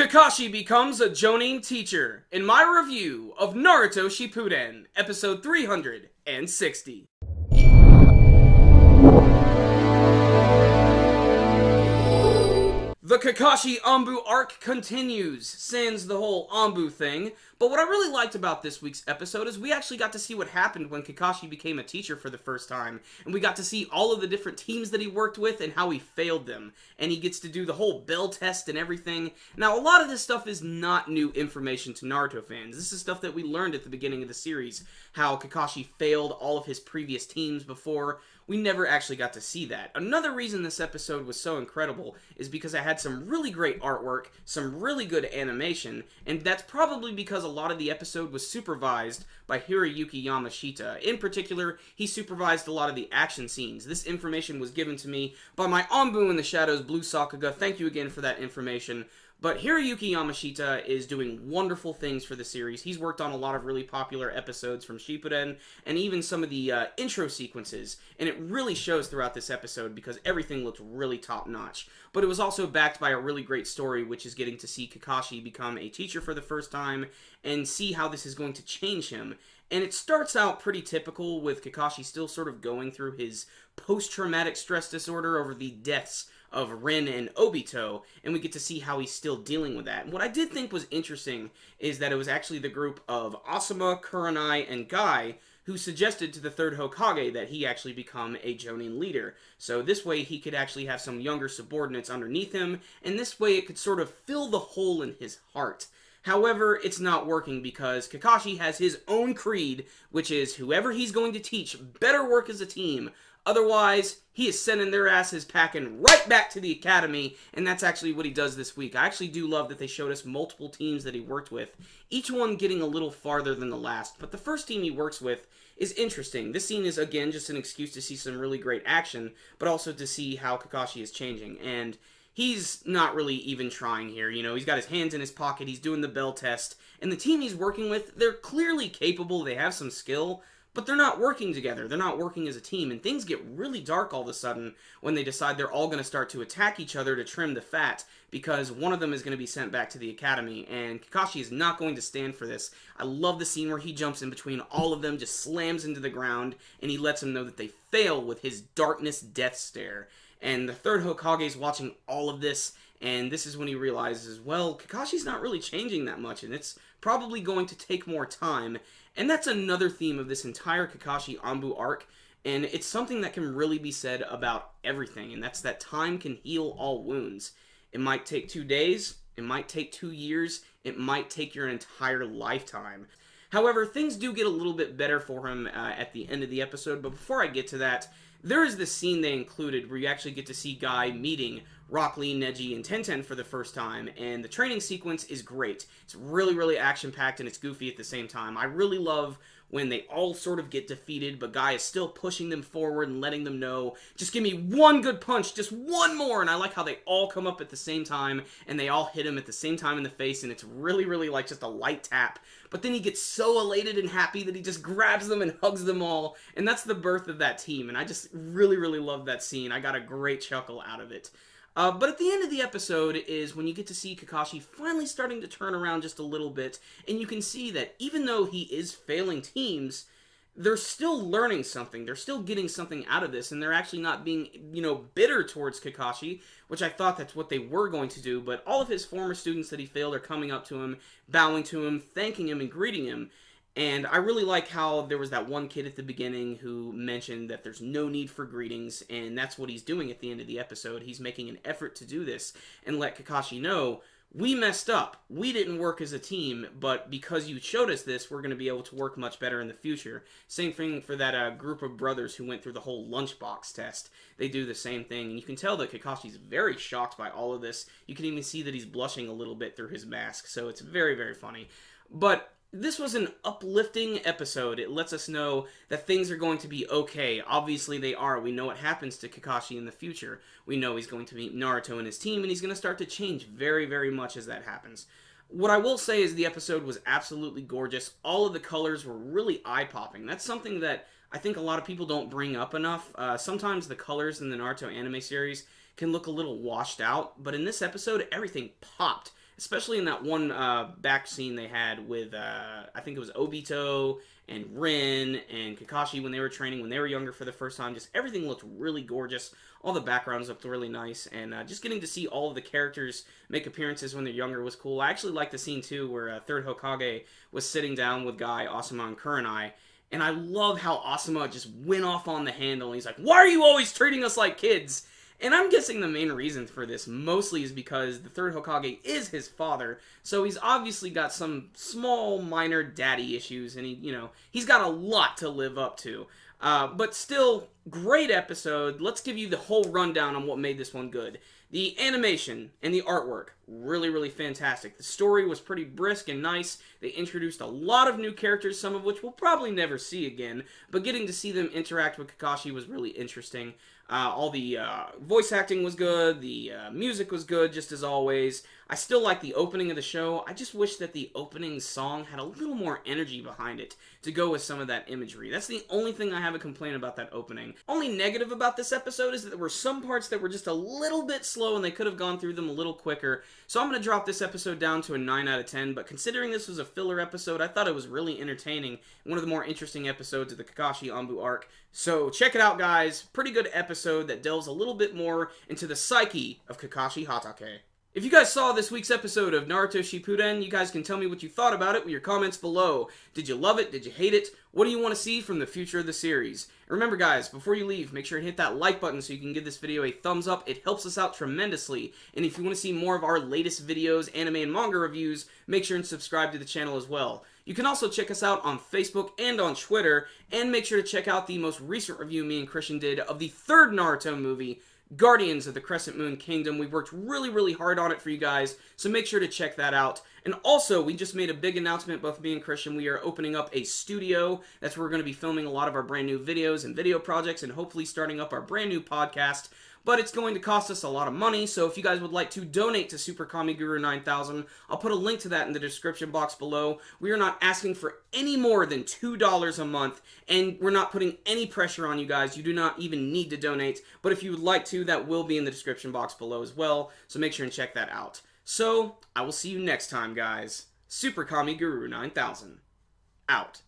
Kakashi becomes a Jonin teacher in my review of Naruto Shippuden, episode 360. The Kakashi Anbu arc continues, sans the whole Anbu thing, but what I really liked about this week's episode is we actually got to see what happened when Kakashi became a teacher for the first time, and we got to see all of the different teams that he worked with and how he failed them, and he gets to do the whole bell test and everything. Now, a lot of this stuff is not new information to Naruto fans. This is stuff that we learned at the beginning of the series, how Kakashi failed all of his previous teams before. We never actually got to see that. Another reason this episode was so incredible is because I had some really great artwork, some really good animation, and that's probably because a lot of the episode was supervised by Hiroyuki Yamashita. In particular, he supervised a lot of the action scenes. This information was given to me by my Anbu in the Shadows, Blue Sakuga. Thank you again for that information. But Hiroyuki Yamashita is doing wonderful things for the series. He's worked on a lot of really popular episodes from Shippuden, and even some of the intro sequences, and it really shows throughout this episode because everything looked really top-notch. But it was also backed by a really great story, which is getting to see Kakashi become a teacher for the first time, and see how this is going to change him. And it starts out pretty typical, with Kakashi still sort of going through his post-traumatic stress disorder over the deaths of Rin and Obito, and we get to see how he's still dealing with that. And what I did think was interesting is that it was actually the group of Asuma, Kurenai, and Guy who suggested to the third Hokage that he actually become a Jonin leader. So this way he could actually have some younger subordinates underneath him, and this way it could sort of fill the hole in his heart. However, it's not working because Kakashi has his own creed, which is whoever he's going to teach better work as a team. Otherwise, he is sending their asses packing right back to the academy, and that's actually what he does this week. I actually do love that they showed us multiple teams that he worked with, each one getting a little farther than the last, but the first team he works with is interesting. This scene is, again, just an excuse to see some really great action, but also to see how Kakashi is changing, and he's not really even trying here. You know, he's got his hands in his pocket, he's doing the bell test, and the team he's working with, they're clearly capable, they have some skill, but they're not working together. They're not working as a team, and things get really dark all of a sudden when they decide they're all going to start to attack each other to trim the fat, because one of them is going to be sent back to the academy, and Kakashi is not going to stand for this. I love the scene where he jumps in between all of them, just slams into the ground, and he lets them know that they fail with his darkness death stare. And the third Hokage is watching all of this, and this is when he realizes, well, Kakashi's not really changing that much, and it's probably going to take more time. And that's another theme of this entire Kakashi Anbu arc, and it's something that can really be said about everything, and that's that time can heal all wounds. It might take 2 days, it might take 2 years, it might take your entire lifetime. However, things do get a little bit better for him at the end of the episode, but before I get to that, there is this scene they included where you actually get to see Guy meeting Rock Lee, Neji, and Tenten for the first time, and the training sequence is great. It's really, really action-packed, and it's goofy at the same time. I really love when they all sort of get defeated, but Guy is still pushing them forward and letting them know, just give me one good punch, just one more, and I like how they all come up at the same time, and they all hit him at the same time in the face, and it's really, really like just a light tap. But then he gets so elated and happy that he just grabs them and hugs them all, and that's the birth of that team, and I just really, really love that scene. I got a great chuckle out of it. But at the end of the episode is when you get to see Kakashi finally starting to turn around just a little bit, and you can see that even though he is failing teams, they're still learning something, they're still getting something out of this, and they're actually not being, you know, bitter towards Kakashi, which I thought that's what they were going to do, but all of his former students that he failed are coming up to him, bowing to him, thanking him, and greeting him. And I really like how there was that one kid at the beginning who mentioned that there's no need for greetings, and that's what he's doing at the end of the episode. He's making an effort to do this and let Kakashi know, we messed up. We didn't work as a team, but because you showed us this, we're going to be able to work much better in the future. Same thing for that group of brothers who went through the whole lunchbox test. They do the same thing, and you can tell that Kakashi's very shocked by all of this. You can even see that he's blushing a little bit through his mask, so it's very, very funny. But this was an uplifting episode. It lets us know that things are going to be okay. Obviously they are. We know what happens to Kakashi in the future. We know he's going to meet Naruto and his team, and he's going to start to change very, very much as that happens. What I will say is the episode was absolutely gorgeous. All of the colors were really eye-popping. That's something that I think a lot of people don't bring up enough. Sometimes the colors in the Naruto anime series can look a little washed out, but in this episode, everything popped. especially in that one back scene they had with, I think it was Obito and Rin and Kakashi when they were training, when they were younger for the first time. Just everything looked really gorgeous. All the backgrounds looked really nice, and just getting to see all of the characters make appearances when they're younger was cool. I actually liked the scene, too, where Third Hokage was sitting down with Guy, Asuma, and Kurenai, and I love how Asuma just went off on the handle, and he's like, "Why are you always treating us like kids?" And I'm guessing the main reason for this mostly is because the third Hokage is his father, so he's obviously got some small, minor daddy issues, and he's got a lot to live up to. But still, great episode. Let's give you the whole rundown on what made this one good. The animation and the artwork, really, really fantastic. The story was pretty brisk and nice. They introduced a lot of new characters, some of which we'll probably never see again, but getting to see them interact with Kakashi was really interesting. All the voice acting was good, the music was good, just as always. I still like the opening of the show. I just wish that the opening song had a little more energy behind it to go with some of that imagery. That's the only thing I have a complaint about that opening. Only negative about this episode is that there were some parts that were just a little bit slow and they could have gone through them a little quicker. So I'm going to drop this episode down to a 9 out of 10, but considering this was a filler episode, I thought it was really entertaining. One of the more interesting episodes of the Kakashi Anbu arc. So check it out, guys. Pretty good episode that delves a little bit more into the psyche of Kakashi Hatake. If you guys saw this week's episode of Naruto Shippuden, you guys can tell me what you thought about it with your comments below. Did you love it? Did you hate it? What do you want to see from the future of the series? And remember, guys, before you leave, make sure to hit that like button so you can give this video a thumbs up. It helps us out tremendously. And if you want to see more of our latest videos, anime and manga reviews, make sure and subscribe to the channel as well. You can also check us out on Facebook and on Twitter, and make sure to check out the most recent review me and Christian did of the third Naruto movie, Guardians of the Crescent Moon Kingdom. We worked really, really hard on it for you guys, so make sure to check that out. And also, we just made a big announcement, both me and Christian. We are opening up a studio. That's where we're going to be filming a lot of our brand new videos and video projects, and hopefully starting up our brand new podcast. But it's going to cost us a lot of money, so if you guys would like to donate to Super Kami Guru 9000, I'll put a link to that in the description box below. We are not asking for any more than $2 a month, and we're not putting any pressure on you guys. You do not even need to donate, but if you would like to, that will be in the description box below as well, so make sure and check that out. So, I will see you next time, guys. Super Kami Guru 9000. Out.